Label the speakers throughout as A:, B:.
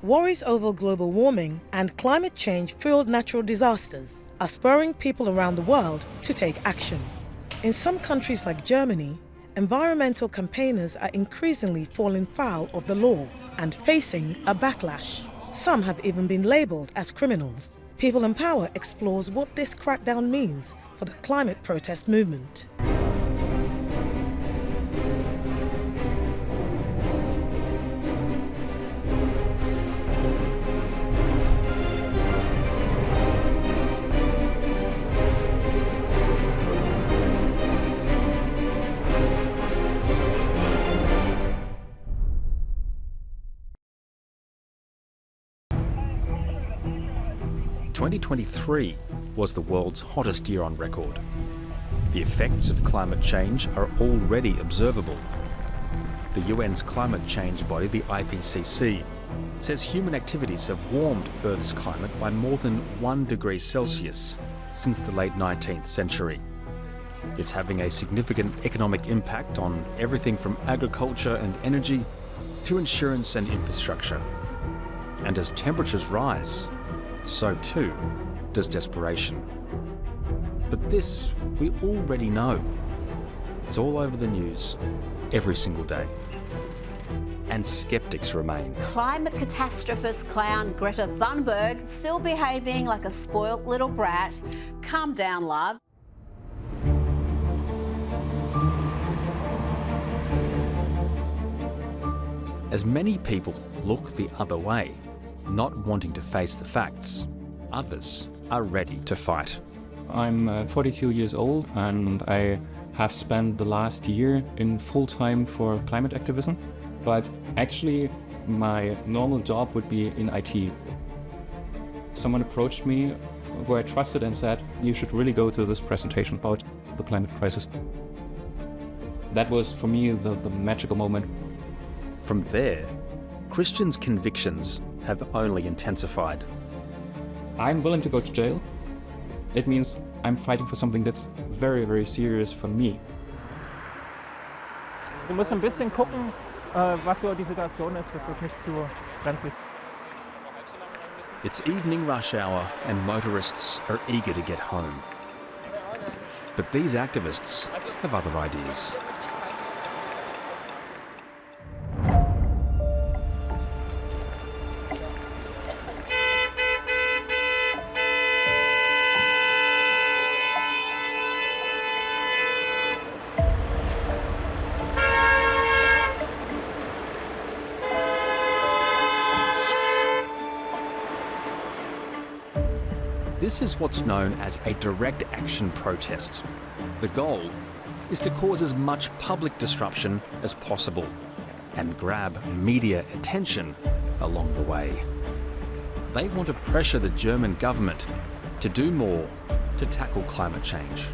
A: Worries over global warming and climate change-fueled natural disasters are spurring people around the world to take action. In some countries like Germany, environmental campaigners are increasingly falling foul of the law and facing a backlash. Some have even been labelled as criminals. People in Power explores what this crackdown means for the climate protest movement.
B: "2023 was the world's hottest year on record. The effects of climate change are already observable. The UN's climate change body, the IPCC, says human activities have warmed Earth's climate by more than 1 degree Celsius since the late 19th century. It's having a significant economic impact on everything from agriculture and energy to insurance and infrastructure. And as temperatures rise, so too does desperation. But this we already know. It's all over the news every single day. And skeptics remain.
C: Climate catastrophist clown Greta Thunberg still behaving like a spoilt little brat. Calm down, love.
B: As many people look the other way, not wanting to face the facts, others are ready to fight.
D: I'm 42 years old and I have spent the last year in full-time for climate activism, but actually my normal job would be in IT. Someone approached me who I trusted and said, "You should really go to this presentation about the climate crisis." That was for me the magical moment.
B: From there, Christians' convictions have only intensified.
D: I'm willing to go to jail. It means I'm fighting for something that's very, very serious for me.
E: Du musst ein bisschen gucken, was so die Situation ist, dass es nicht zu brenzlig.
B: It's evening rush hour and motorists are eager to get home. But these activists have other ideas. This is what's known as a direct action protest. The goal is to cause as much public disruption as possible and grab media attention along the way. They want to pressure the German government to do more to tackle climate change.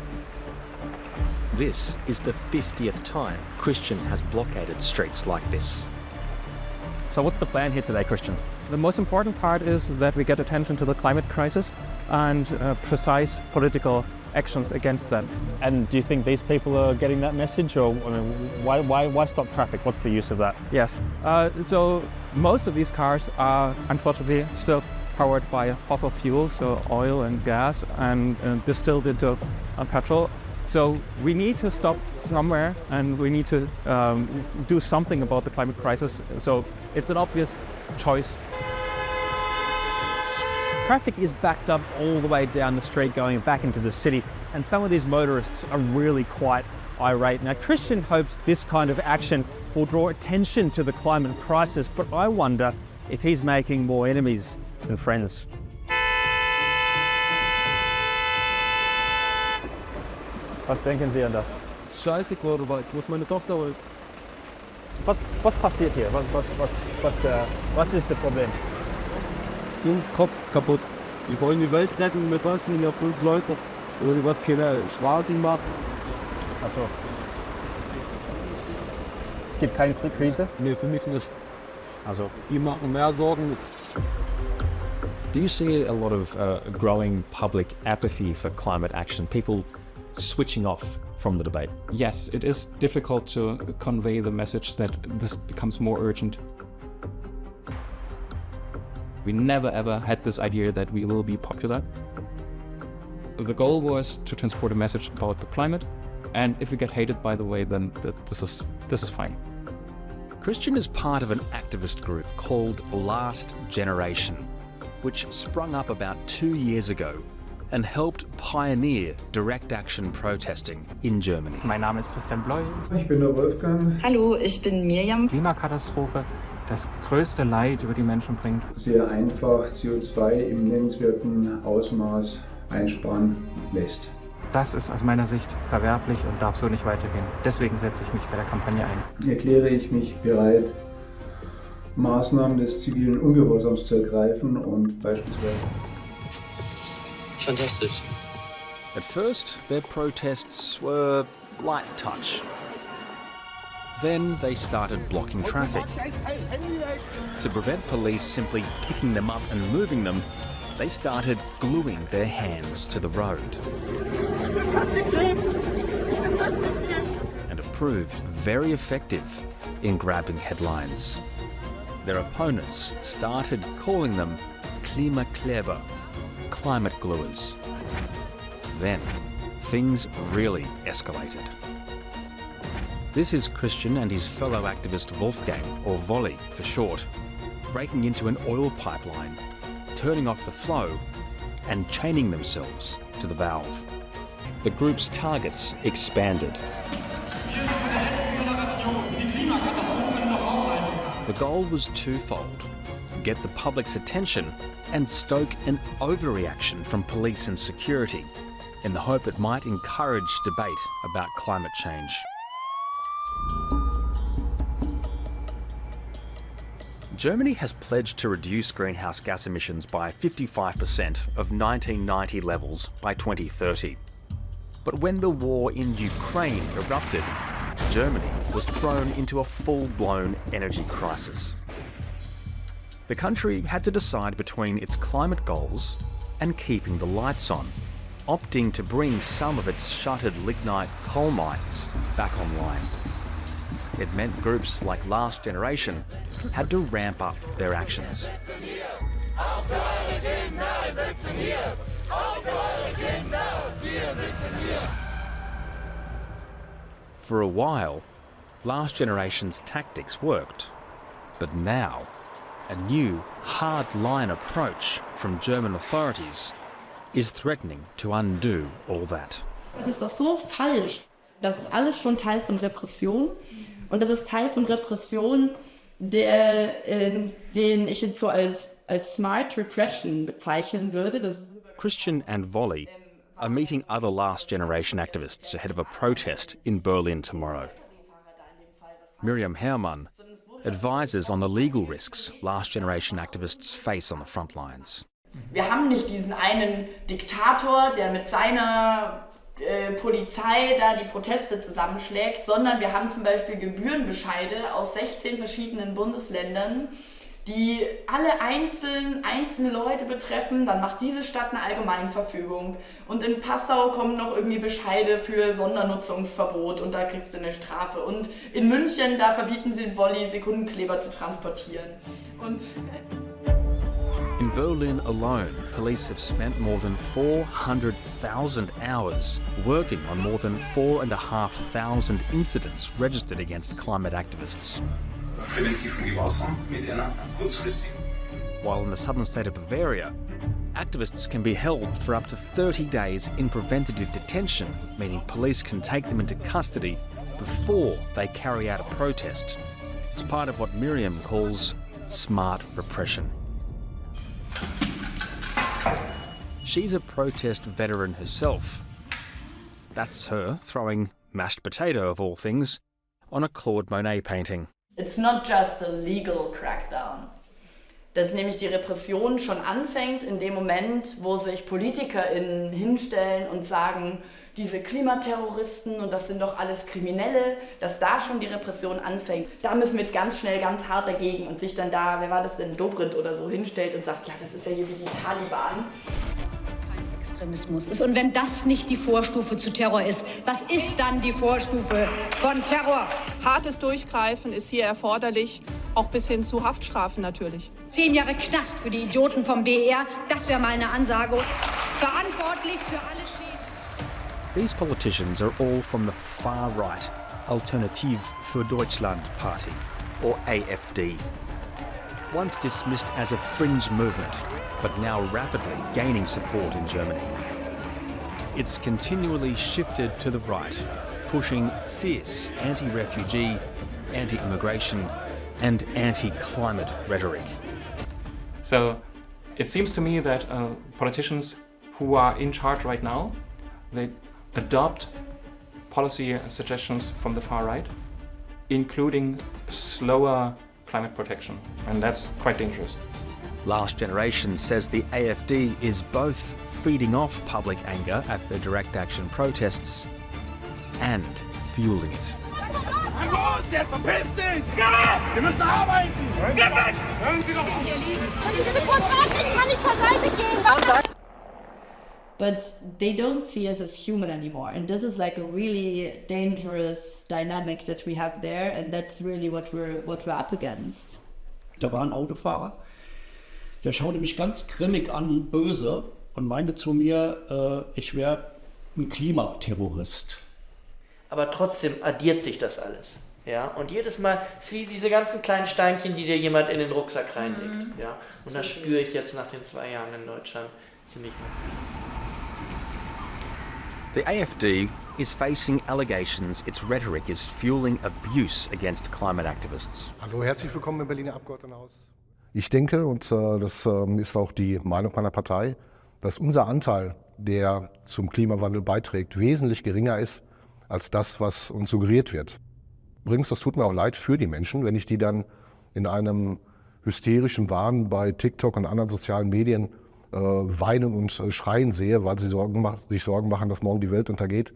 B: This is the 50th time Christian has blockaded streets like this.
E: So what's the plan here today, Christian?
F: The most important part is that we get attention to the climate crisis and precise political actions against that.
E: And do you think these people are getting that message, or I mean, why stop traffic? What's the use of that?
F: Yes, so most of these cars are unfortunately still powered by fossil fuel, so oil and gas, and distilled into petrol. So we need to stop somewhere and we need to do something about the climate crisis. So it's an obvious choice.
E: Traffic is backed up all the way down the street going back into the city, and some of these motorists are really quite irate. Now, Christian hopes this kind of action will draw attention to the climate crisis, but I wonder if he's making more enemies than friends. Was denken Sie an das?
G: Scheiße geworden, weil ich muss meine Tochter holen.
E: Was passiert hier? Was ist das Problem?
G: Junge, Kopf kaputt. Wir wollen die Welt retten, wir passen ja 5 Leute. Oder was keiner Straßen macht.
E: Achso. Es gibt keine Krise?
G: Nee, für mich nicht.
E: Also.
G: Die machen mehr Sorgen.
B: Do you see a lot of growing public apathy for climate action? People switching off from the debate?
D: Yes, it is difficult to convey the message that this becomes more urgent. We never ever had this idea that we will be popular. The goal was to transport a message about the climate, and if we get hated, by the way, then this is fine.
B: Christian is part of an activist group called Last Generation, which sprung up about 2 years ago and helped pioneer direct action protesting in Germany.
H: Mein Name ist Christian Bleu.
I: Ich bin der Wolfgang.
J: Hallo, ich bin Miriam.
H: Klimakatastrophe, das größte Leid über die Menschen bringt.
I: Sehr einfach CO2 im nennenswerten Ausmaß einsparen lässt.
H: Das ist aus meiner Sicht verwerflich und darf so nicht weitergehen. Deswegen setze ich mich bei der Kampagne ein.
I: Erkläre ich mich bereit, Maßnahmen des zivilen Ungehorsams zu ergreifen und beispielsweise.
K: Fantastic.
B: At first, their protests were light touch. Then they started blocking traffic. To prevent police simply picking them up and moving them, they started gluing their hands to the road. And it proved very effective in grabbing headlines. Their opponents started calling them Klimakleber, climate gluers. Then, things really escalated. This is Christian and his fellow activist Wolfgang, or Volley for short, breaking into an oil pipeline, turning off the flow and chaining themselves to the valve. The group's targets expanded. The goal was twofold: get the public's attention and stoke an overreaction from police and security in the hope it might encourage debate about climate change. Germany has pledged to reduce greenhouse gas emissions by 55% of 1990 levels by 2030. But when the war in Ukraine erupted, Germany was thrown into a full-blown energy crisis. The country had to decide between its climate goals and keeping the lights on, opting to bring some of its shuttered lignite coal mines back online. It meant groups like Last Generation had to ramp up their actions. For a while, Last Generation's tactics worked, but now a new hard-line approach from German authorities is threatening to undo all that.
L: Das ist doch so falsch. Das ist alles schon Teil von Repression. Und das ist Teil von Repression, den ich jetzt so als smart repression bezeichnen würde.
B: Christian and Volley are meeting other Last Generation activists ahead of a protest in Berlin tomorrow. Miriam Herrmann advises on the legal risks Last Generation activists face on the front lines.
L: Wir haben nicht diesen einen Diktator, der mit seiner Polizei da die Proteste zusammenschlägt, sondern wir haben zum Beispiel Gebührenbescheide aus 16 verschiedenen Bundesländern, die alle einzelne Leute betreffen. Dann macht diese Stadt eine Allgemeinverfügung und in Passau kommen noch irgendwie Bescheide für Sondernutzungsverbot und da kriegst du eine Strafe. Und in München, da verbieten sie den Volley, Sekundenkleber zu transportieren. Und
B: in Berlin alone, police have spent more than 400,000 hours working on more than 4,500 incidents registered against climate activists. While in the southern state of Bavaria, activists can be held for up to 30 days in preventative detention, meaning police can take them into custody before they carry out a protest. It's part of what Miriam calls smart repression. She's a protest veteran herself. That's her throwing mashed potato, of all things, on a Claude Monet painting.
L: It's not just a legal crackdown. Dass nämlich die Repression schon anfängt in dem Moment, wo sich PolitikerInnen hinstellen und sagen, diese Klimaterroristen und das sind doch alles Kriminelle, dass da schon die Repression anfängt. Da müssen wir jetzt ganz schnell, ganz hart dagegen und sich dann da, wer war das denn, Dobrindt oder so, hinstellt und sagt, ja, das ist ja hier wie die Taliban.
J: Extremismus ist. Und wenn das nicht die Vorstufe zu Terror ist, was ist dann die Vorstufe von Terror?
M: Hartes Durchgreifen ist hier erforderlich
K: Auch bis hin zu Haftstrafen natürlich.
J: 10 Jahre Knast für die Idioten vom BR, das wäre mal eine Ansage. Verantwortlich für alle Schäden.
B: These politicians are all from the far-right Alternative für Deutschland Party, or AfD. Once dismissed as a fringe movement, but now rapidly gaining support in Germany. It's continually shifted to the right, pushing fierce anti-refugee, anti-immigration and anti-climate rhetoric.
D: So it seems to me that politicians who are in charge right now, they adopt policy suggestions from the far right, including slower climate protection, and that's quite dangerous.
B: Last Generation says the AfD is both feeding off public anger at the direct action protests and fueling it.
L: But they don't see us as human anymore, and this is like a really dangerous dynamic that we have there, and that's really what we're up against.
M: Da war ein Autofahrer, der schaute mich ganz grimmig an, böse, und meinte zu mir, ich wäre ein Klimaterrorist.
N: Aber trotzdem addiert sich das alles. Ja? Und jedes Mal ist wie diese ganzen kleinen Steinchen, die dir jemand in den Rucksack reinlegt. Ja? Und das spüre ich jetzt nach den 2 Jahren in Deutschland ziemlich massiv.
B: The AfD is facing allegations its rhetoric is fueling abuse against climate activists.
O: Hallo, herzlich willkommen im Berliner Abgeordnetenhaus.
P: Ich denke, und das ist auch die Meinung meiner Partei, dass unser Anteil, der zum Klimawandel beiträgt, wesentlich geringer ist als das, was uns suggeriert wird. Übrigens, das tut mir auch leid für die Menschen, wenn ich die dann in einem hysterischen Wahn bei TikTok und anderen sozialen Medien weinen und schreien sehe, weil sie sich Sorgen machen, dass morgen die Welt untergeht.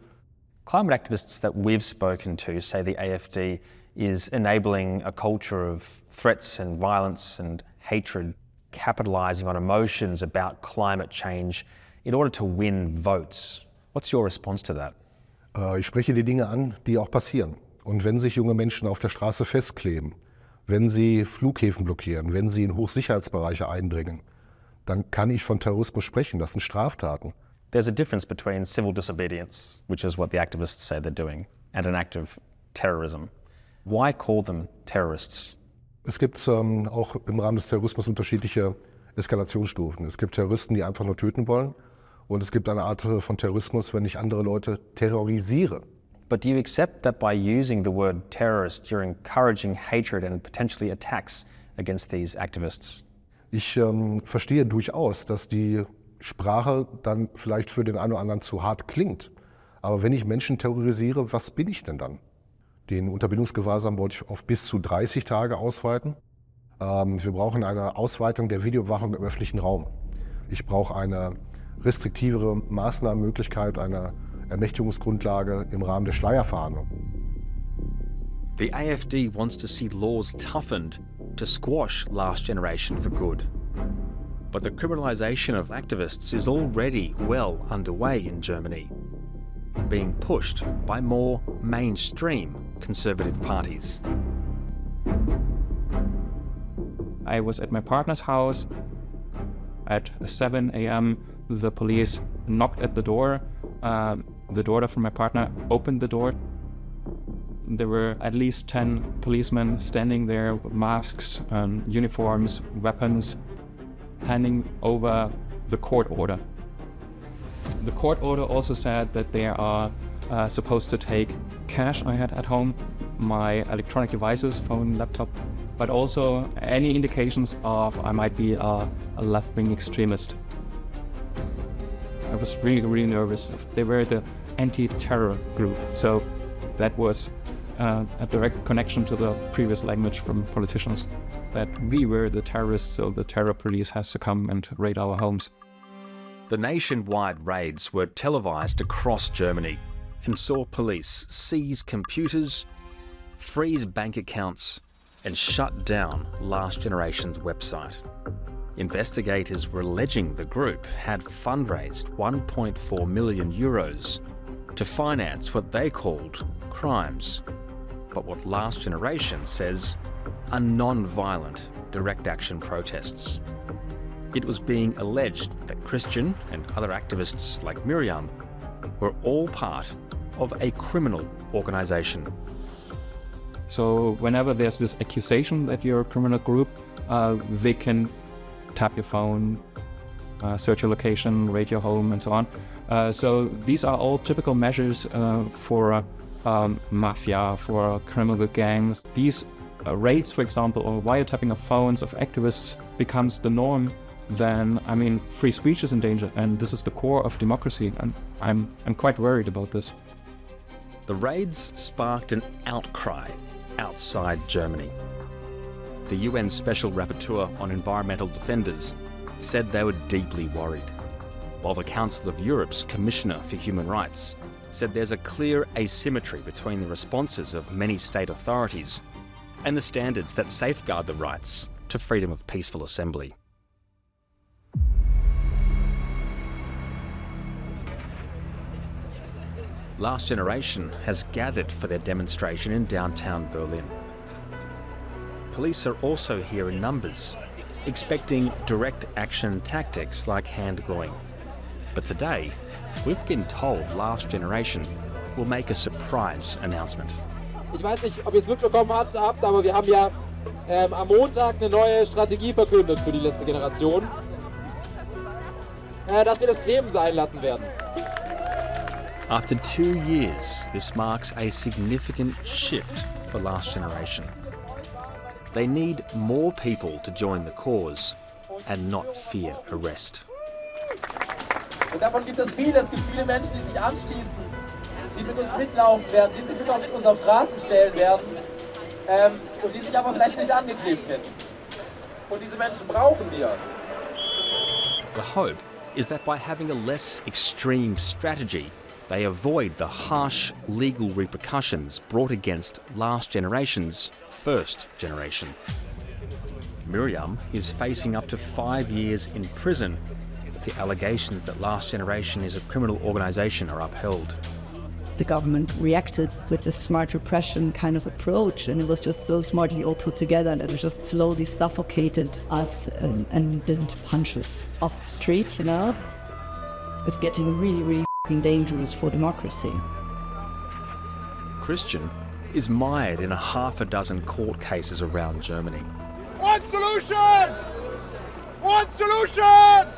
Q: Climate activists that we've spoken to say the AfD is enabling a culture of threats and violence and hatred, capitalizing on emotions about climate change in order to win votes. What's your response to that?
P: Ich spreche die Dinge an, die auch passieren. Und wenn sich junge Menschen auf der Straße festkleben, wenn sie Flughäfen blockieren, wenn sie in Hochsicherheitsbereiche eindringen, dann kann ich von Terrorismus sprechen. Das sind Straftaten.
Q: There's a difference between civil disobedience, which is what the activists say they're doing, and an act of terrorism. Why call them terrorists?
P: Es gibt auch im Rahmen des Terrorismus unterschiedliche Eskalationsstufen. Es gibt Terroristen, die einfach nur töten wollen. Und es gibt eine Art von Terrorismus, wenn ich andere Leute terrorisiere.
Q: But do you accept that by using the word terrorist, you're encouraging hatred and potentially attacks against these activists?
P: Ich verstehe durchaus, dass die Sprache dann vielleicht für den einen oder anderen zu hart klingt. Aber wenn ich Menschen terrorisiere, was bin ich denn dann? Den Unterbindungsgewahrsam wollte ich auf bis zu 30 Tage ausweiten. Wir brauchen eine Ausweitung der Videoüberwachung im öffentlichen Raum. Ich brauche eine restriktivere Maßnahmenmöglichkeit, eine Ermächtigungsgrundlage im Rahmen der Schleierfahndung.
B: The AfD wants to see laws toughened to squash Last Generation for good. But the criminalization of activists is already well underway in Germany, being pushed by more mainstream conservative parties.
F: I was at my partner's house. At 7 a.m. the police knocked at the door. The daughter from my partner opened the door. There were at least 10 policemen standing there with masks, uniforms, weapons, handing over the court order. The court order also said that they are supposed to take cash I had at home, my electronic devices, phone, laptop, but also any indications of I might be a left-wing extremist. I was really nervous. They were the anti-terror group, so that was a direct connection to the previous language from politicians, that we were the terrorists, so the terror police has to come and raid our homes.
B: The nationwide raids were televised across Germany and saw police seize computers, freeze bank accounts and shut down Last Generation's website. Investigators were alleging the group had fundraised 1.4 million euros to finance what they called crimes. But what Last Generation says are non-violent direct action protests. It was being alleged that Christian and other activists like Miriam were all part of a criminal organisation.
D: So whenever there's this accusation that you're a criminal group, they can tap your phone, search your location, raid your home, and so on. So these are all typical measures for mafia, for criminal gangs. These raids, for example, or wiretapping of phones of activists becomes the norm. Then, I mean, free speech is in danger, and this is the core of democracy, and I'm quite worried about this.
B: The raids sparked an outcry outside Germany. The UN Special Rapporteur on Environmental Defenders said they were deeply worried, while the Council of Europe's Commissioner for Human Rights said there's a clear asymmetry between the responses of many state authorities and the standards that safeguard the rights to freedom of peaceful assembly. Last Generation has gathered for their demonstration in downtown Berlin. Police are also here in numbers, expecting direct action tactics like hand-gloving. But today, we've been told Last Generation will make a surprise announcement.
R: Ich weiß nicht, ob ihr es mitbekommen habt, aber wir haben ja am Montag eine neue Strategie verkündet für die letzte Generation, dass wir das Kleben sein lassen werden.
B: After 2 years, this marks a significant shift for Last Generation. They need more people to join the cause and not fear arrest.
R: Und davon gibt es viele. Es gibt viele Menschen, die sich anschließen, die mit uns mitlaufen werden, die sich mit uns auf Straßen stellen werden und die sich aber vielleicht nicht angeklebt hätten. Und diese Menschen brauchen wir.
B: The hope is that by having a less extreme strategy, they avoid the harsh legal repercussions brought against Last Generation's first generation. Miriam is facing up to 5 years in prison if the allegations that Last Generation is a criminal organisation are upheld.
S: The government reacted with this smart repression kind of approach, and it was just so smartly all put together that it just slowly suffocated us and didn't punch us off the street, you know? It's getting really, really dangerous for democracy.
B: Christian is mired in a half a dozen court cases around Germany.
R: One solution! One solution!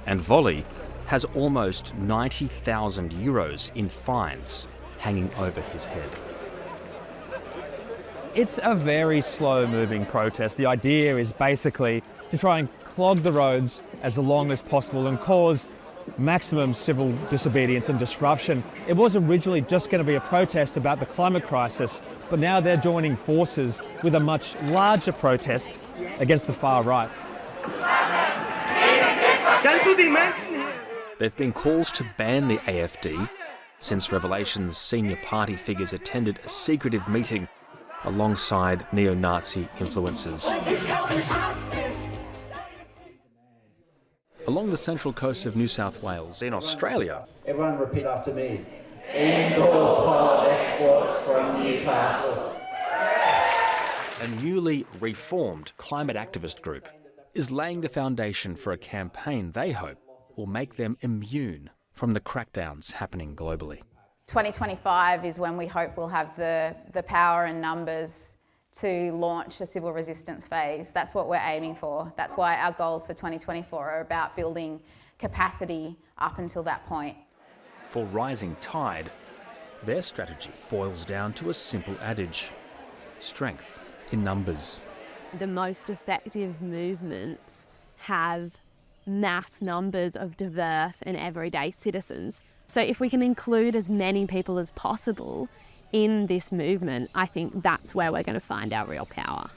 B: And Volley has almost 90,000 euros in fines hanging over his head.
E: It's a very slow-moving protest. The idea is basically to try and clog the roads as long as possible and cause maximum civil disobedience and disruption. It was originally just going to be a protest about the climate crisis, but now they're joining forces with a much larger protest against the far right.
B: There have been calls to ban the AfD since Revelation's senior party figures attended a secretive meeting alongside neo-Nazi influences. Along the central coast of New South Wales, in Australia,
T: everyone repeat after me. Indoor pod exports from Newcastle.
B: a newly reformed climate activist group is laying the foundation for a campaign they hope will make them immune from the crackdowns happening globally.
U: 2025 is when we hope we'll have the power and numbers to launch a civil resistance phase. That's what we're aiming for. That's why our goals for 2024 are about building capacity up until that point.
B: For Rising Tide, their strategy boils down to a simple adage: strength in numbers.
V: The most effective movements have mass numbers of diverse and everyday citizens. So if we can include as many people as possible in this movement, I think that's where we're going to find our real power.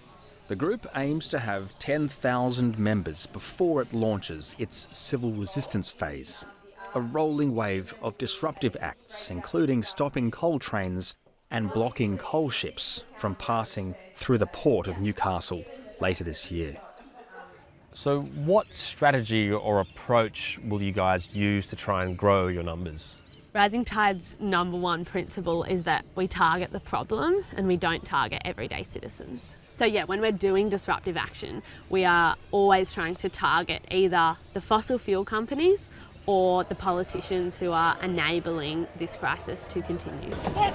B: The group aims to have 10,000 members before it launches its civil resistance phase, a rolling wave of disruptive acts, including stopping coal trains and blocking coal ships from passing through the port of Newcastle later this year.
Q: So what strategy or approach will you guys use to try and grow your numbers?
V: Rising Tide's #1 principle is that we target the problem and we don't target everyday citizens. So yeah, when we're doing disruptive action, we are always trying to target either the fossil fuel companies or the politicians who are enabling this crisis to continue.
B: A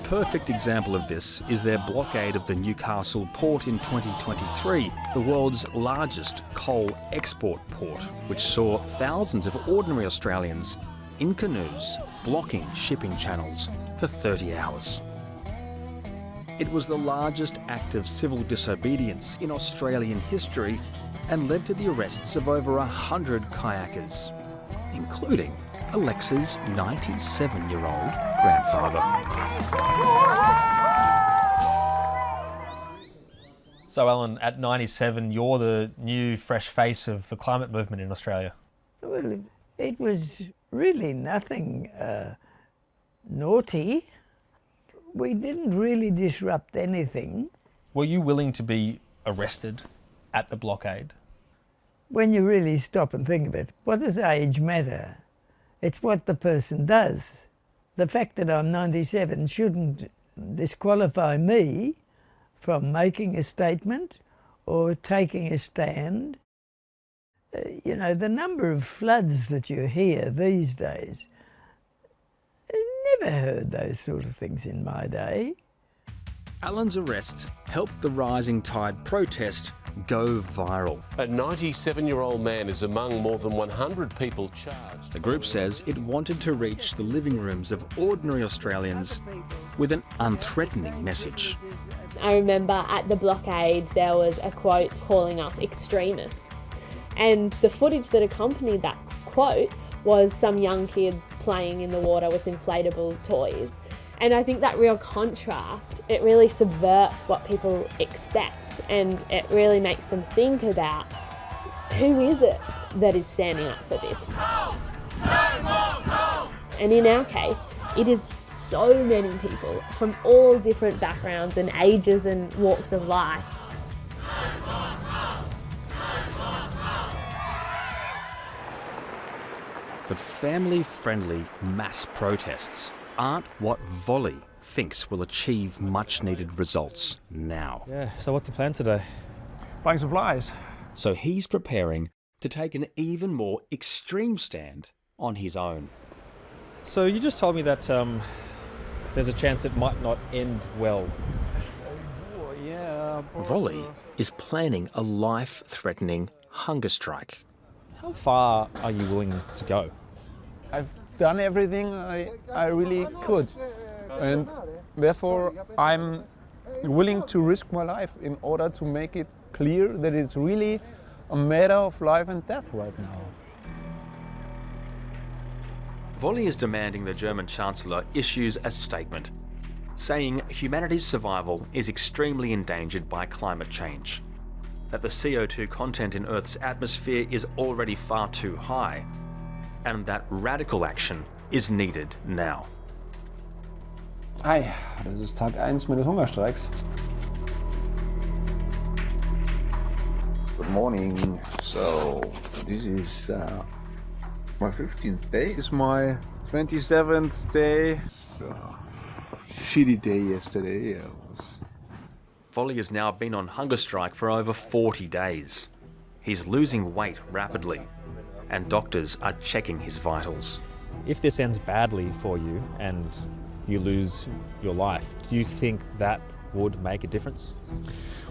B: perfect example of this is their blockade of the Newcastle Port in 2023, the world's largest coal export port, which saw thousands of ordinary Australians in canoes blocking shipping channels for 30 hours. It was the largest act of civil disobedience in Australian history and led to the arrests of over 100 kayakers, including Alexa's 97-year-old grandfather.
Q: So Alan, at 97, you're the new fresh face of the climate movement in Australia.
A: Well, it was really nothing naughty. We didn't really disrupt anything.
Q: Were you willing to be arrested at the blockade?
A: When you really stop and think of it, what does age matter? It's what the person does. The fact that I'm 97 shouldn't disqualify me from making a statement or taking a stand. You know, the number of floods that you hear these days, I never heard those sort of things in my day.
B: Alan's arrest helped the Rising Tide protest go viral.
C: A 97-year-old man is among more than 100 people charged.
B: The group says it wanted to reach the living rooms of ordinary Australians with an unthreatening message.
V: I remember at the blockade there was a quote calling us extremists, and the footage that accompanied that quote was some young kids playing in the water with inflatable toys. And I think that real contrast, it really subverts what people expect, and it really makes them think about who is it that is standing up for this. And in our case, it is so many people from all different backgrounds and ages and walks of life.
B: But family-friendly mass protests aren't what Volley thinks will achieve much-needed results now.
W: Yeah, so what's the plan today?
X: Buying supplies.
B: So he's preparing to take an even more extreme stand on his own.
W: So you just told me that there's a chance it might not end well.
X: Yeah.
B: Volley is planning a life-threatening hunger strike.
W: How far are you willing to go?
X: I've done everything I really could, and therefore I'm willing to risk my life in order to make it clear that it's really a matter of life and death right now.
B: Volley is demanding the German Chancellor issues a statement saying humanity's survival is extremely endangered by climate change, that the CO2 content in Earth's atmosphere is already far too high, and that radical action is needed now.
X: Hi, das ist Tag 1 meines Hungerstreiks.
Y: Good morning. So, this is my 15th day.
X: This is my 27th day.
Y: So, shitty day yesterday.
B: Volley has now been on hunger strike for over 40 days. He's losing weight rapidly, and doctors are checking his vitals.
W: If this ends badly for you and you lose your life, do you think that would make a difference?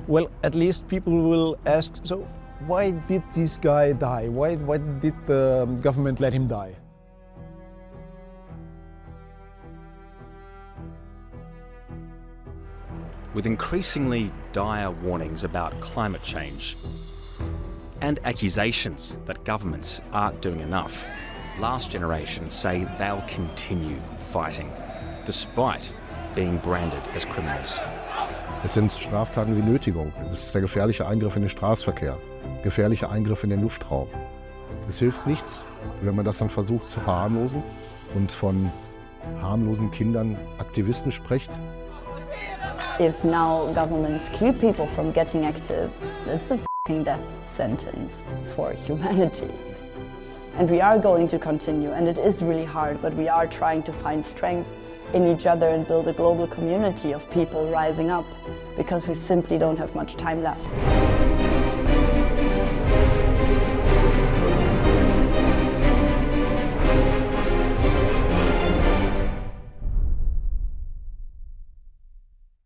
X: Well, at least people will ask, so why did this guy die? Why did the government let him die?
B: With increasingly dire warnings about climate change and accusations that governments aren't doing enough, last generations say they'll continue fighting, despite being branded as criminals.
P: Es sind Straftaten wie Nötigung, es ist der gefährliche Eingriff in den Straßenverkehr, gefährliche Eingriff in den Luftraum. Es hilft nichts, wenn man das dann versucht zu verharmlosen und von harmlosen Kindern Aktivisten spricht.
Z: If now governments keep people from getting active, it's a f***ing death sentence for humanity. And we are going to continue, and it is really hard, but we are trying to find strength in each other and build a global community of people rising up, because we simply don't have much time left.